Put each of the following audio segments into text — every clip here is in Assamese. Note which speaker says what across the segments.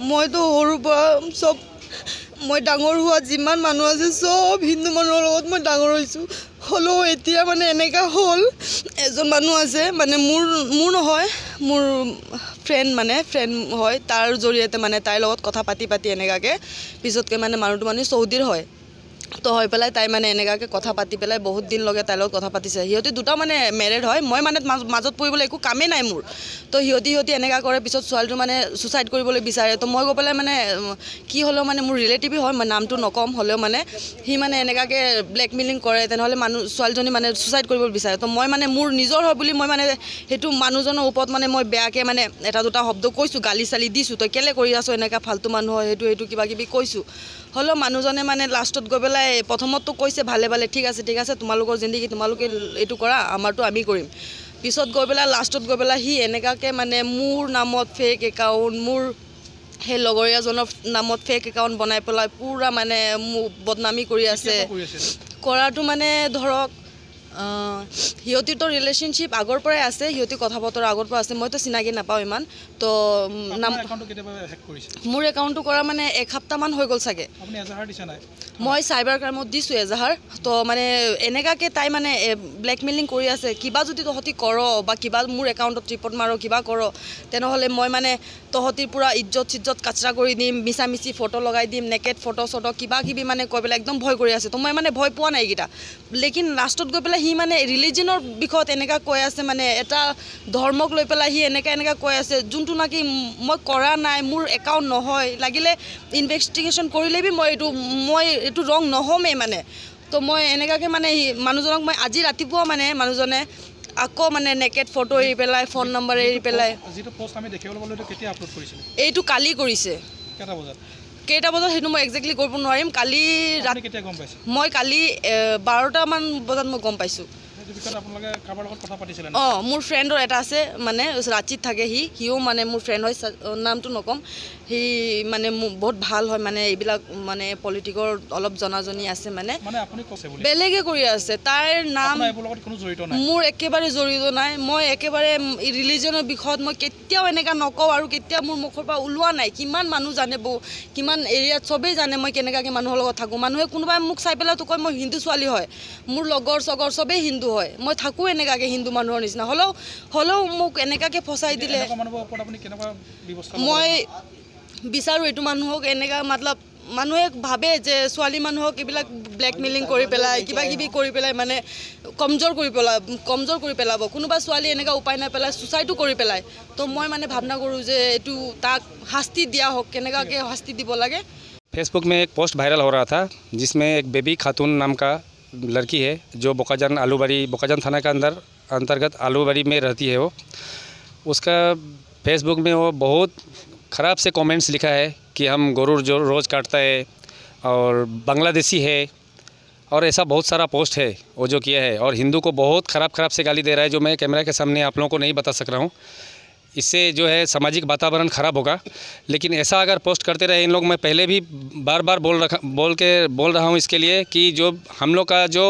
Speaker 1: মইতো সৰুৰ পৰা চব মই ডাঙৰ হোৱা যিমান মানুহ আছে চব হিন্দু মানুহৰ লগত মই ডাঙৰ হৈছোঁ হ'লেও এতিয়া মানে এনেকুৱা হ'ল এজন মানুহ আছে মানে মোৰ নহয় মোৰ ফ্ৰেণ্ড হয় তাৰ জৰিয়তে মানে তাইৰ লগত কথা পাতি এনেকুৱাকৈ পিছতকৈ মানে মানুহটো মানে চৌদিৰ হয় তো হৈ পেলাই তাই মানে এনেকুৱাকৈ কথা পাতি পেলাই বহুত দিন লগে তাইৰ লগত কথা পাতিছে সিহঁতি দুটা মানে মেৰিড হয় মই মানে মাজত পৰিবলৈ একো কামেই নাই মোৰ তো সিহঁতি এনেকুৱা কৰে পিছত ছোৱালীটো মানে ছুচাইড কৰিবলৈ বিচাৰে তো মই গৈ পেলাই মানে কি হ'লেও মানে মোৰ ৰিলেটিভেই হয় মই নামটো নকম হ'লেও মানে সি মানে এনেকুৱাকৈ ব্লেকমেইলিং কৰে তেনেহ'লে ছোৱালীজনী মানে ছুচাইড কৰিব বিচাৰে তো মই মানে মোৰ নিজৰ হয় বুলি মই মানে সেইটো মানুহজনৰ ওপৰত মানে মই বেয়াকৈ মানে এটা দুটা শব্দ কৈছোঁ গালি চালি দিছোঁ তই কেলৈ কৰি আছোঁ এনেকুৱা ফাল্টু মানুহ হয় সেইটো কিবা কিবি কৈছোঁ হ'লেও মানুহজনে মানে লাষ্টত গৈ পেলাই প্ৰথমততো কৈছে ভালে ঠিক আছে তোমালোকৰ জিন্দগী তোমালোকে এইটো কৰা আমাৰতো আমি কৰিম পিছত গৈ পেলাই লাষ্টত গৈ পেলাই সি এনেকুৱাকৈ মানে মোৰ নামত ফেক একাউণ্ট মোৰ সেই লগৰীয়াজনৰ নামত ফেক একাউণ্ট বনাই পেলাই পূৰা মানে মোক বদনামী কৰি আছে কৰাটো মানে ধৰক সিহঁতিতো ৰিলেশ্যনশ্বিপ আগৰ পৰাই আছে সিহঁতি কথা বতৰা আগৰ পৰা আছে মইতো চিনাকি নাপাওঁ ইমান তো মোৰ একাউণ্টটো কৰা মানে এসপ্তাহমান হৈ গ'ল চাগে মই চাইবাৰ ক্ৰাইমত দিছোঁ এজাহাৰ তো মানে এনেকুৱাকৈ তাই মানে ব্লেকমেইলিং কৰি আছে কিবা যদি তহঁতি কৰ বা কিবা মোৰ একাউণ্টত ৰিপৰ্ট মাৰ কিবা কৰ তেনেহ'লে মই মানে তহঁতিৰ পূৰা ইজ্জত কাচৰা কৰি দিম মিছামিছি ফটো লগাই দিম নেকেট ফটো কিবা কিবি মানে কৈ পেলাই একদম ভয় কৰি আছে তো মই মানে ভয় পোৱা নাই এইকেইটা লেকিন লাষ্টত গৈ পেলাই সি মানে ৰিলিজনৰ বিষয়ত এনেকুৱা কৈ আছে মানে এটা ধৰ্মক লৈ পেলাই সি এনেকুৱা কৈ আছে যোনটো নাকি মই কৰা নাই মোৰ একাউণ্ট নহয় লাগিলে ইনভেষ্টিগেশ্যন কৰিলেই মই এইটো ৰং নহ'মেই মানে তো মই এনেকুৱাকৈ মানে মানুহজনক মই আজি ৰাতিপুৱা মানে মানুহজনে আকৌ মানে নেকেট ফটো এৰি পেলাই ফোন নম্বৰ এৰি পেলাই এইটো কালি কৰিছে কেইটা বজাত সেইটো মই একজেক্টলি কৰিব নোৱাৰিম কালি মই কালি 12টামান বজাত মই গম পাইছোঁ মোৰ ফ্ৰেণ্ডৰ এটা আছে মানে ৰাঁচিত থাকে সিও মানে মোৰ ফ্ৰেণ্ড হয় নামটো নকম সি মানে বহুত ভাল হয় মানে এইবিলাক মানে পলিটিকৰ অলপ জনাজনী আছে মানে বেলেগে কৰি আছে তাইৰ নাম মোৰ একেবাৰে জড়িত নাই মই একেবাৰে ৰিলিজনৰ বিষয়ত মই কেতিয়াও এনেকুৱা নকওঁ আৰু কেতিয়াও মোৰ মুখৰ পৰা ওলোৱা নাই কিমান মানুহ জানে কিমান এৰিয়াত চবেই জানে মই কেনেকুৱাকৈ মানুহৰ লগত থাকোঁ মানুহে কোনোবাই মোক চাই পেলাইতো কয় মই হিন্দু ছোৱালী হয় মোৰ লগৰ চবেই হিন্দু হয় মই থাকোঁ এনেকুৱাকৈ হিন্দু মানুহৰ নিচিনা হ'লেও মোক এনেকুৱাকৈ ফচাই দিলে মই বিচাৰোঁ এইটো মানুহক এনেকুৱা মতলব মানুহে ভাবে যে ছোৱালী মানুহক এইবিলাক ব্লেকমেইলিং কৰি পেলাই কিবা কিবি কৰি পেলাই মানে কমজোৰ কৰি পেলাব কোনোবা ছোৱালী এনেকুৱা উপায় নাই পেলাই ছুচাইডো কৰি পেলাই তো মই মানে ভাৱনা কৰোঁ যে এইটো তাক শাস্তি দিয়া হোক কেনেকুৱাকৈ শাস্তি দিব লাগে
Speaker 2: फेसबुक में एक पोस्ट वायरल हो रहा था जिसमें एक बेबी खातून नाम का लड़की है जो बोकाजान थाना के अंतर्गत आलूबाड़ी में रहती है उसका फेसबुक में वो बहुत ख़राब से कमेंट्स लिखा है कि हम गरुड़ जो रोज़ काटता है और बांग्लादेशी है और ऐसा बहुत सारा पोस्ट है वो जो किया है और हिंदू को बहुत ख़राब से गाली दे रहा है जो मैं कैमरा के सामने आप लोगों को नहीं बता सक रहा हूँ इससे जो है सामाजिक वातावरण ख़राब होगा लेकिन ऐसा अगर पोस्ट करते रहे इन लोग मैं पहले भी बार बोल रहा हूँ इसके लिए कि जो हम लोग का जो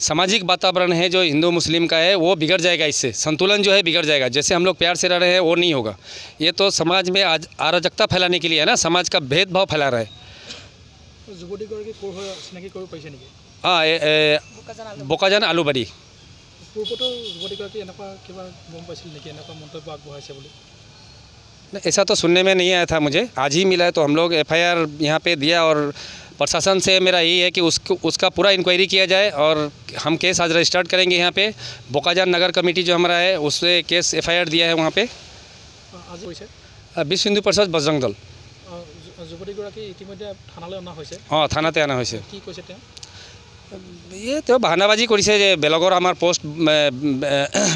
Speaker 2: सामाजिक वातावरण है जो हिंदू मुस्लिम का है वो बिगड़ जाएगा इससे संतुलन जो है बिगड़ जाएगा जैसे हम लोग प्यार से रह रहे हैं वो नहीं होगा ये तो समाज में अराजकता फैलाने के लिए है ना समाज का भेदभाव फैला रहा है हाँ बोकाजान आलूबाड़ी ऐसा तो सुनने में नहीं आया था मुझे आज ही मिला है तो हम लोग FIR यहाँ पे दिया और प्रशासन से मेरा यही है कि उसका पूरा इंक्वायरी किया जाए और हम केस आज रजिस्टर्ड करेंगे यहाँ पे बोकाजान नगर कमेटी जो हमारा है उससे केस FIR दिया है वहाँ पे विश्व हिंदू परिषद बजरंग दल हाँ थानाते आना হৈছে ये तो বাহানাবাজি কৰিছে যে বেলেগৰ আমাৰ পোষ্ট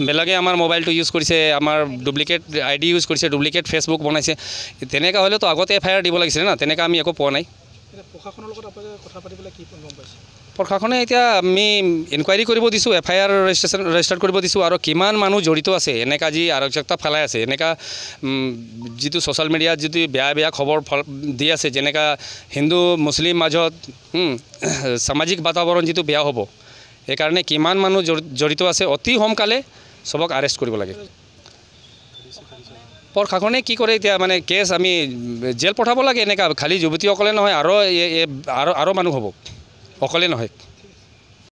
Speaker 2: বেলেগে আমাৰ মোবাইলটো ইউজ কৰিছে আমাৰ ডুপ্লিকেট ID ইউজ কৰিছে ডুপ্লিকেট ফেচবুক বনাইছে তেনেকা হ'লে তো আগতে FIR দিব লাগিছিল না তেনেকা আমি একো পোৱা নাই প্ৰশাসনে এতিয়া আমি ইনকুৱাৰী কৰিব দিছোঁ FIR ৰেজিষ্টাৰ কৰিব দিছোঁ আৰু কিমান মানুহ জড়িত আছে এনেকা যি আৰক্ষকতা ফেলাই আছে এনেকা যিটো ছ'চিয়েল মিডিয়াত যদি বেয়া খবৰ দি আছে যেনেকা হিন্দু মুছলিম মাজত সামাজিক বাতাবৰণ যিটো বেয়া হ'ব সেইকাৰণে কিমান মানুহ জড়িত আছে অতি সোনকালে সবক আৰেষ্ট কৰিব লাগে প্ৰশাসনে কি কৰে এতিয়া মানে কেছ আমি জেল পঠাব লাগে এনেকুৱা খালি যুৱতীসকলে নহয় আৰু মানুহ হ'ব অকলে নহয়